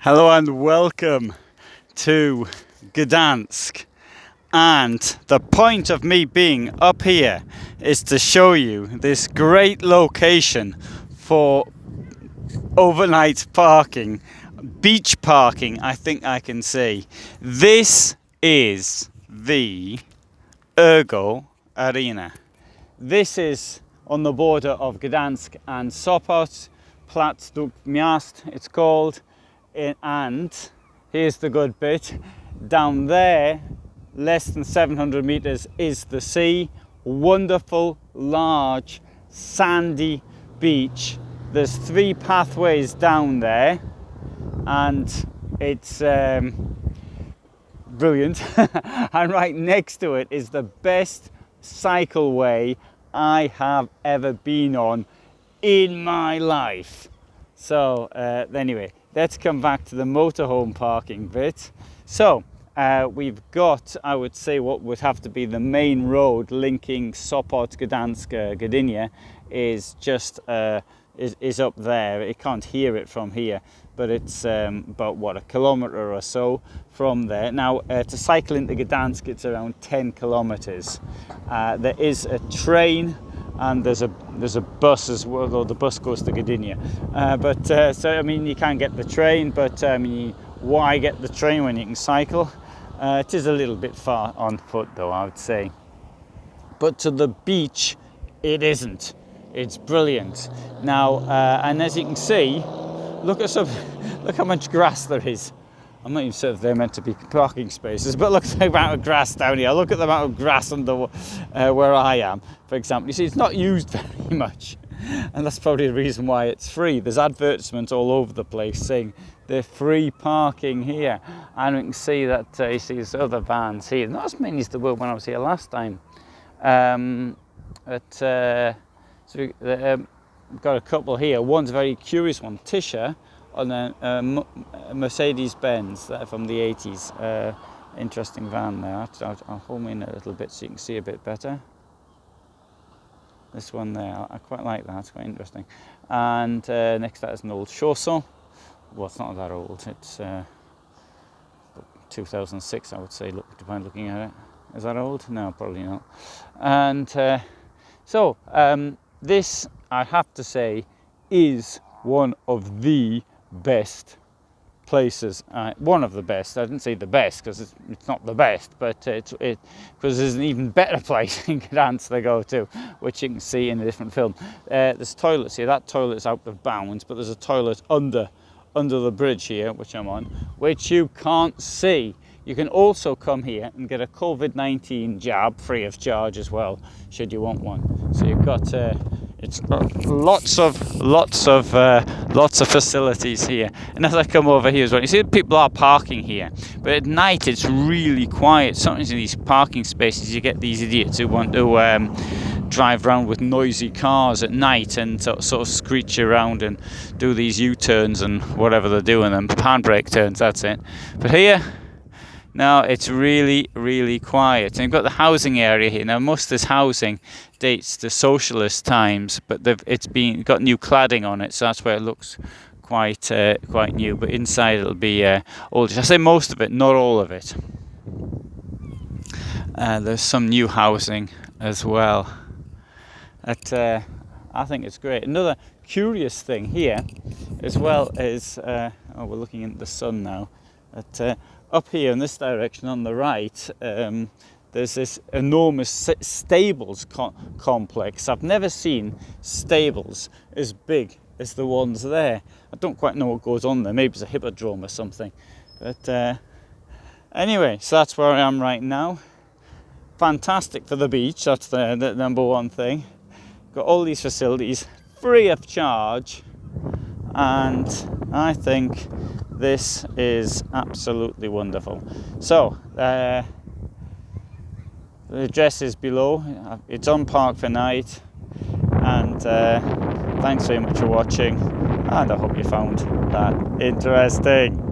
Hello and welcome to Gdańsk, and the point of me being up here is to show you this great location for overnight parking, beach parking. I think I can say this is the Ergo Arena. This is on the border of Gdańsk and Sopot, plac Dwóch Miast it's called. And here's the good bit: down there, less than 700 meters, is the sea. Wonderful, large, sandy beach. There's 3 pathways down there, and it's brilliant. And right next to it is the best cycleway I have ever been on in my life. So anyway, let's come back to the motorhome parking bit. So we've got, I would say, what would have to be the main road linking Sopot, Gdańsk, Gdynia is just is up there. You can't hear it from here, but it's about a kilometre or so from there. Now to cycle into Gdańsk, it's around 10 kilometres. There is a train, and there's a bus as well, though the bus goes to Gdynia. So I mean, you can get the train, but why get the train when you can cycle? It is a little bit far on foot, though, I would say. But to the beach, it isn't. It's brilliant. Now, and as you can see, look how much grass there is. I'm not even sure if they're meant to be parking spaces, but look at the amount of grass down here. Look at the amount of grass under where I am, for example. You see, it's not used very much, and that's probably the reason why it's free. There's advertisements all over the place saying they're free parking here, and we can see that you see there's other vans here. Not as many as there were when I was here last time. So we've got a couple here. One's a very curious one, Tisha, on a Mercedes-Benz from the 80s. Interesting van there. I'll home in a little bit so you can see a bit better. This one there, I quite like that. It's quite interesting. And next to that is an old Chaussee. Well, it's not that old. It's 2006, I would say, by looking at it. Is that old? No, probably not. And this, I have to say, is one of the best places. One of the best. I didn't say the best because it's not the best, but because there's an even better place in Gdańsk to go to, which you can see in a different film. There's toilets here. That toilet's out of bounds, but there's a toilet under the bridge here, which I'm on, which you can't see. You can also come here and get a COVID-19 jab free of charge as well, should you want one. So you've got it's lots of facilities here. And as I come over here as well, you see people are parking here, but at night it's really quiet. Sometimes in these parking spaces you get these idiots who want to drive around with noisy cars at night and sort of screech around and do these U-turns and whatever they're doing, and handbrake turns, that's it. But here, now it's really, really quiet. And you've got the housing area here. Now most of this housing dates to socialist times, but it's got new cladding on it, so that's where it looks quite new. But inside it'll be oldish. I say most of it, not all of it. There's some new housing as well. I think it's great. Another curious thing here, as well, is we're looking into the sun now. Up here in this direction on the right, there's this enormous stables complex. I've never seen stables as big as the ones there. I don't quite know what goes on there. Maybe it's a hippodrome or something. But anyway, so that's where I am right now. Fantastic for the beach. That's the number one thing. Got all these facilities free of charge, and I think this is absolutely wonderful. So the address is below. It's on Park for Night, and thanks very much for watching, and I hope you found that interesting.